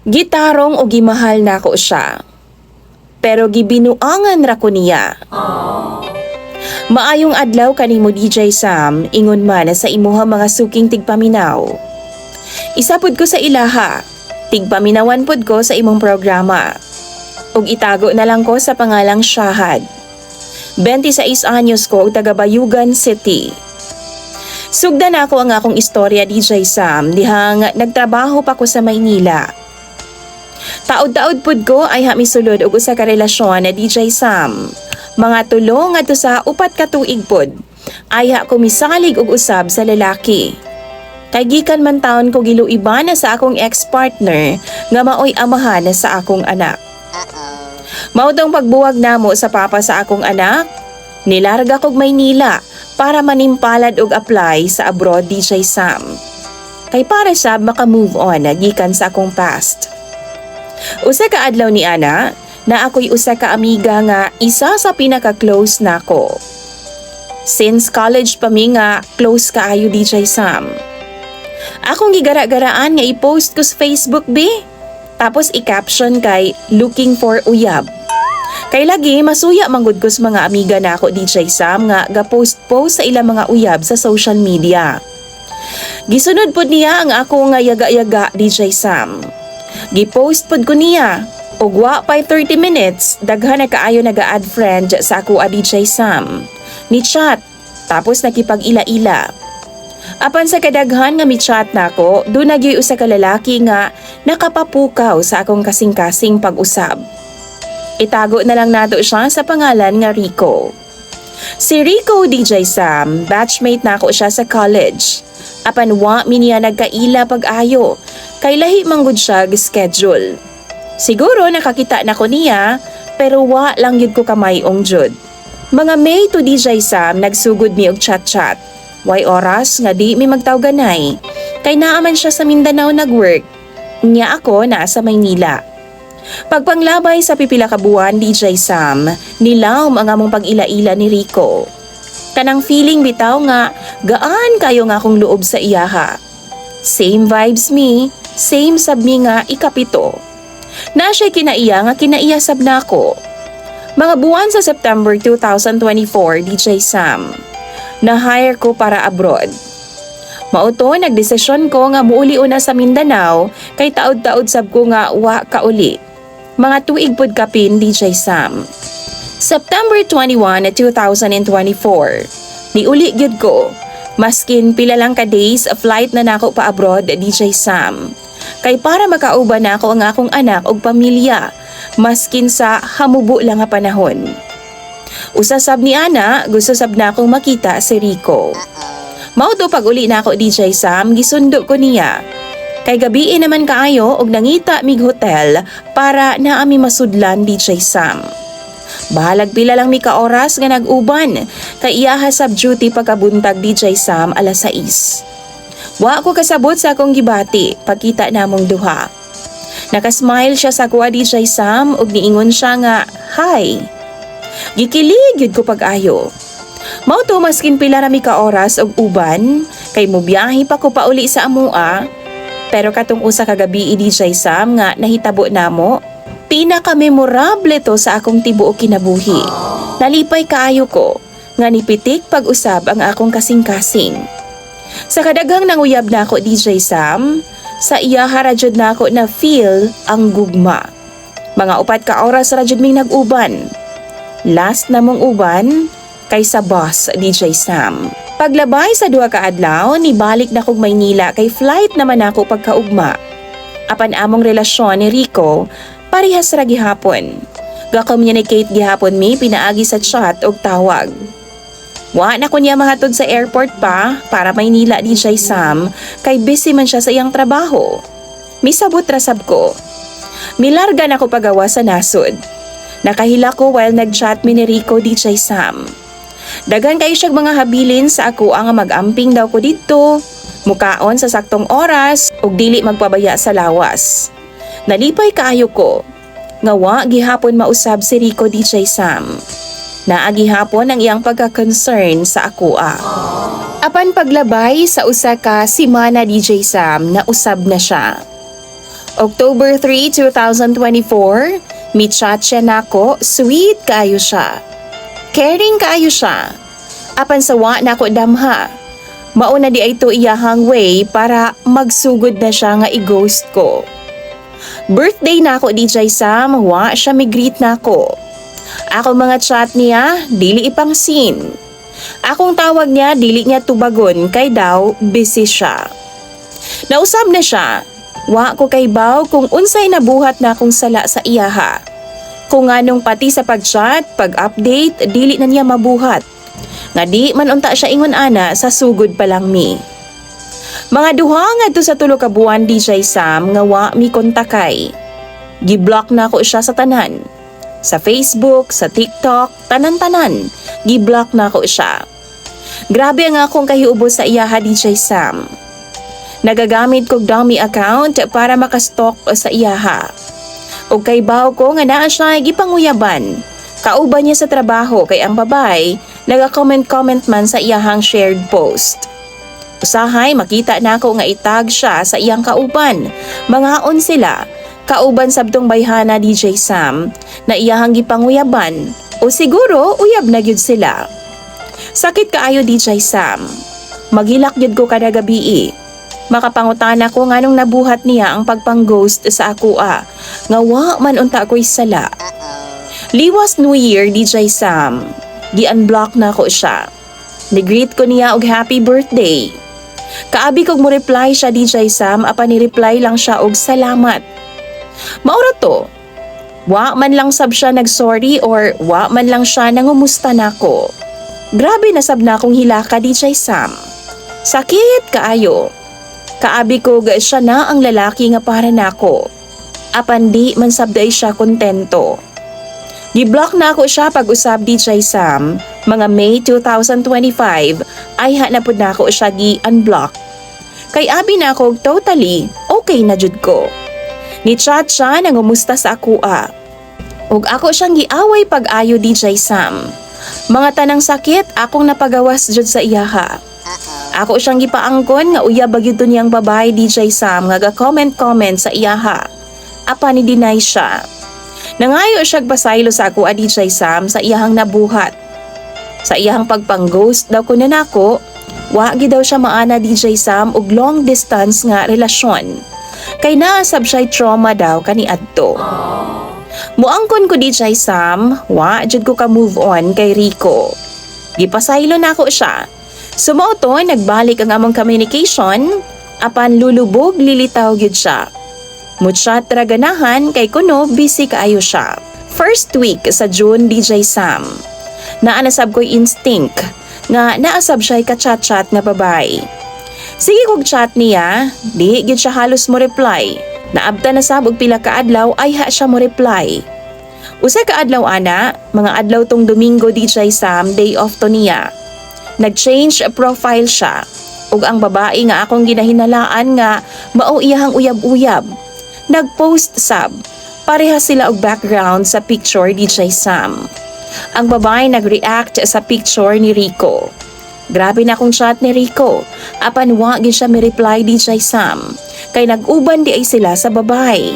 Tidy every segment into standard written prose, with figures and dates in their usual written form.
Gitarong o gimahal na ko siya. Pero gibinuangan ra ko niya. Maayong adlaw kanimo DJ Sam, ingon man sa imuha mga suking tigpaminaw. Isapod ko sa ilaha, tigpaminawan pod ko sa imong programa. Ug itago na lang ko sa pangalang Shahad. 26 anyos ko ug taga Bayugan City. Sugdan ako ang akong istorya DJ Sam dihang nagtrabaho pa ko sa Maynila. Taod-taod pod ko ay misulod og usa ka relasyon na DJ Sam. Mga tulo ngadto sa 4 ka tuig pod ay ko misalig og usab sa lalaki. Kay gikan man taon ko giluiban na sa akong ex-partner nga maoy amahan sa akong anak. Mao tong pagbuwag namo sa papa sa akong anak, nilarga kog Maynila para manimpalad og apply sa abroad DJ Sam. Kay para sab maka-move on gikan sa akong past. Usa ka adlaw ni ana, na ako'y usa ka amiga nga isa sa pinaka-close nako. Since college pa mi nga close kaayo DJ Sam. Akong gigara-garaan nga i-post ko sa Facebook be. Tapos i-caption kay looking for uyab. Kay lagi masuya manggod ko sa mga amiga nako DJ Sam nga ga-post-post sa ilang mga uyab sa social media. Gisunod pod niya ang ako nga yaga-yaga DJ Sam. Gipost pod ko niya. Ug wa pay 30 minutes, daghan na kaayo naga-add friend sa ako DJ Sam. Ni chat, tapos nakipag-ila-ila. Apan sa kadaghan nga mi-chat nako, do nagyoy usa ka lalaki nga nakapapukaw sa akong kasing-kasing pag-usab. Itago na lang nato siya sa pangalan nga Rico. Si Rico DJ Sam, batchmate nako siya sa college. Apan wa mi niya nagkaila pag-ayo, kay lahi manggod siya schedule. Siguro nakakita na ko niya, pero wa lang yun ko kamayong jud. Mga May to DJ Sam nagsugod mi og chat-chat. Way oras nga di mi magtawganay, kay naaman siya sa Mindanao nagwork. Nya ako naa sa Maynila. Pagpanglabay sa pipila ka buwan DJ Sam, nilawm ang among pag-ila-ila ni Rico. Kanang feeling bitaw nga gaan kayo nga akong loob sa iyaha. Same vibes mi, same sab mi nga ikapito. Na siya'y kinaiya nga kinaiya sab na ako. Mga buwan sa September 2024, DJ Sam, na-hire ko para abroad. Mauto, nagdesisyon ko nga muuli una sa Mindanao kay taod-taod sab ko nga wa kauli. Mga tuig pod kapin DJ Sam. September 21, 2024, niuli gyud ko. Maskin pila lang ka days flight na nako pa abroad DJ Sam. Kay para makauban na ako ang akong anak og pamilya, maskin sa hamubo lang nga panahon. Usasab ni ana, gusto sab na akong makita si Rico. Mauto pag uli na ako DJ Sam, gisundo ko niya. Kay gabi naman kaayo og nangita mig hotel para naami masudlan DJ Sam. Bahalag pila lang mi ka oras nga nag-uban, kay iyaha sab duty pagkabuntag DJ Sam alas 6. Wa ko kasabot sa akong gibati, pagkita namong duha. Nakasmile siya sa kuha DJ Sam ug niingon siya nga, "Hi." Gikilig yun ko pag-ayo. Mao to maskin pila na mi ka oras og uban, kay mobiyahe pa ko pauli sa amua. Pero katong usa ka gabi DJ Sam nga nahitabo namo, pinaka-memorable to sa akong tibuok kinabuhi. Nalipay kaayo ko, nga nipitik pag-usab ang akong kasing-kasing. Sa kadaghang nanguyab na ako DJ Sam, sa iya harajud na ako na feel ang gugma. Mga 4 ka oras rajud ming nag-uban. Last na mong uban kay sa boss DJ Sam. Paglabay sa 2 ka adlaw, nibalik na kog Maynila kay flight naman ako pagkaugma. Apan among relasyon ni Rico, parehas ra gihapon. Ga-communicate gihapon mi pinaagi sa chat og tawag. Wa na ko niya mahatod sa airport pa para Maynila DJ Sam kay busy man siya sa iyang trabaho. Misabot rasab ko. Milarga na ko pagawa sa nasod. Nakahila ko while nag-chat mi ni Rico DJ Sam. Dagan kayo siyang mga habilin sa ako ang mag-amping daw ko dito. Mukaon sa saktong oras ug dili magpabaya sa lawas. Nalipay kaayo ko. Nga wa gihapon mausab si Rico DJ Sam. Naagi hapon ang iyang pagka-concern sa akoa. Apan paglabay sa usa ka semana DJ Sam na usab na siya. October 3, 2024, mi-chat siya nako, sweet kaayo siya. Caring kaayo siya. Apan sawa nako damha. Mauna di ay to iyahang way para magsugod na siya nga i-ghost ko. Birthday nako DJ Sam, wa siya mi-greet nako. Ako mga chat niya, dili ipang scene. Akong tawag niya, dili niya tubagon kay daw busy siya. Nausab na siya. Wa ko kay baw kung unsay nabuhat na akong sala sa iyaha. Kung anong pati sa pag-chat, pag-update, dili na niya mabuhat. Nga di man unta siya ingon ana sa sugod pa lang mi. Mga duha ngadto sa tulo ka buwan DJ Sam nga wa mi kontakay. Gi-block na ako siya sa tanan. Sa Facebook, sa TikTok, tanan-tanan, gi-block na ako siya. Grabe ang akong kahiubo sa iyaha DJ Sam. Nagagamit kog dummy account para makastalk sa iyaha. O kay baw ko nga naa siya gipanguyaban. Kauban niya sa trabaho kay ang babay naga-comment man sa iyahang shared post. Usahay makita na ako nga itag siya sa iyang kauban. Mangaon sila. Kauban sabtong bayhana DJ Sam na iyahang gipanguyaban o siguro uyab na gyud sila. Sakit kaayo DJ Sam. Maghilak gyud ko kada gabi. Makapangutana ko nganong nabuhat niya ang pagpang-ghost sa akoa. Nga wa man unta ko'y sala. Liwas New Year DJ Sam. Gi-unblock na ko siya. Nigreet ko niya og happy birthday. Kaabi kog mo reply siya DJ Sam apan ni-reply lang siya og salamat. Maura to. Wa man lang sab siya nag-sorry or wa man lang siya nangumusta nako. Grabe na sab na akong hilaka DJ Sam. Sakit kaayo. Kaabi ko siya na ang lalaki nga para nako. Apan di man sabday siya kontento. Gi-block na ako siya pag-usab DJ Sam. Mga May 2025 ay hanapod na ako siya gi-unblock. Kay abi na ako totally okay na jud ko. Ni-chat siya nang umusta sa akoa. Ug ako siyang giaway pag-ayo DJ Sam. Mga tanang sakit akong napagawas jud sa iyaha. Ako siyang gipaangkon nga uyab gyud niyang babae DJ Sam nga ga-comment sa iyaha. Apa ni deny siya. Nangayo siya pasaylo sa ako DJ Sam sa iyahang nabuhat. Sa iyahang pagpang-ghost daw ko na nako, wa gyud daw siya maana DJ Sam og long distance nga relasyon. Kay naasab siya'y trauma daw kaniadto. Muangkon ko DJ Sam, wa jud ko ka move on kay Rico. Gipasaylo na ako siya. Sumauto, nagbalik ang among communication, apan lulubog lilitaw gyud siya. Mutsyat ra ganahan kay kuno busy kaayo siya. First week sa June DJ Sam. Naanasab ko'y instinct nga naasab siya'y ka-chat-chat nga babay. Sige kog chat niya, di gyud siya halos mo reply. Naabta na sab og pila ka adlaw ay ha siya mo reply. Usa ka adlaw ana, mga adlaw tong Domingo DJ Sam, day off to niya. Nag-change profile siya. Ug ang babae nga akong ginahinalaan nga mao iyahang uyab-uyab. Nag-post sab. Pareha sila og background sa picture DJ Sam. Ang babae nag-react sa picture ni Rico. Grabe na akong chat ni Rico. Apan wa gyud siya mi-reply DJ Sam. Kay nag-uban di ay sila sa babae.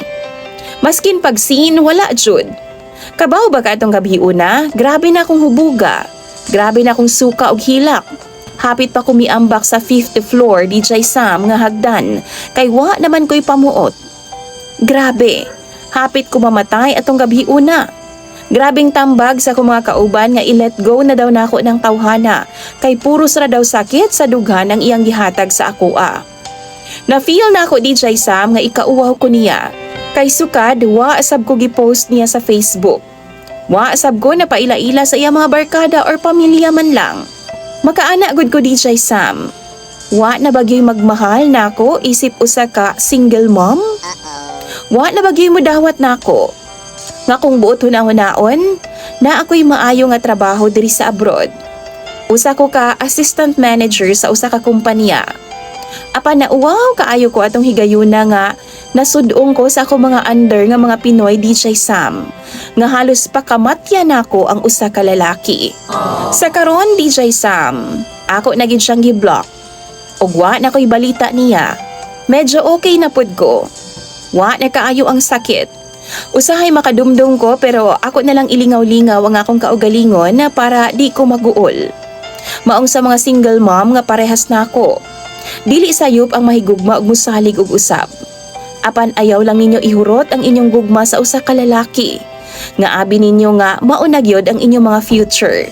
Maskin pag scene wala jud. Kabaw ba ka atong gabi una? Grabe na akong hubuga. Grabe na akong suka og hilak. Hapit pa kumiambak sa 5th floor DJ Sam nga hagdan. Kay wa naman ko'y pamuot. Grabe. Hapit ko mamatay atong gabi una. Grabing tambag sa akong mga kauban nga i-let go na daw nako ng tawhana. Kay puros ra daw sakit sa dughan ang iyang gihatag sa akoa. Na-feel na ako DJ Sam nga ikauwaw ko niya. Kay sukad, wa asab ko gipost niya sa Facebook. Wa asab ko na paila-ila sa iya mga barkada or pamilya man lang. Makaana gud ko DJ Sam. Wa na bagyo'y magmahal nako isip usa ka single mom? Wa na bagyo'y mudawat nako. Nga kung buot hunahon-naon, na ako'y maayo nga trabaho diri sa abroad. Usa ko ka assistant manager sa usa ka kumpanya. Apan na wow kaayo ko atong higayuna nga nasudong ko sa ako mga under nga mga Pinoy DJ Sam. Nga halos pakamatya nako ang usa ka lalaki. Sa karon DJ Sam, ako na gid siyang gi-block. Ug wa na ko'y balita niya. Medyo okay na pud ko. Wa na kaayo ang sakit. Usahay makadumdum ko pero ako na lang ilingaw-lingaw ang akong kaugalingon na para di ko maguol. Maong sa mga single mom nga parehas na ako. Dili sayop ang mahigugma og musalig og usab. Apan ayaw lang ninyo ihurot ang inyong gugma sa usa ka lalaki. Nga abi ninyo nga maunag yod ang inyong mga future.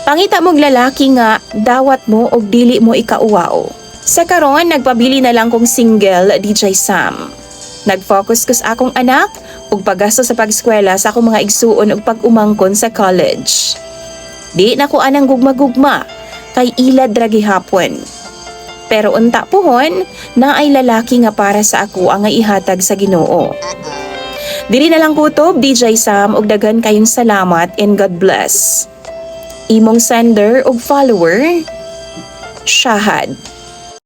Pangita mong lalaki nga dawat mo og dili mo ikauwaw. Sa karon nagpabili na lang kong single DJ Sam. Nag-focus ko sa akong anak ug paggasto sa pag-eskwela sa akong mga igsuon ug pag-umangkon sa college. Di na ko anang gugma-gugma kay ilad ra gihapon. Pero unta pohon na ay lalaki nga para sa ako ang ihatag sa Ginoo. Diri na lang kutob DJ Sam ug daghan kayong salamat and God bless. Imong sender ug follower, Shahad.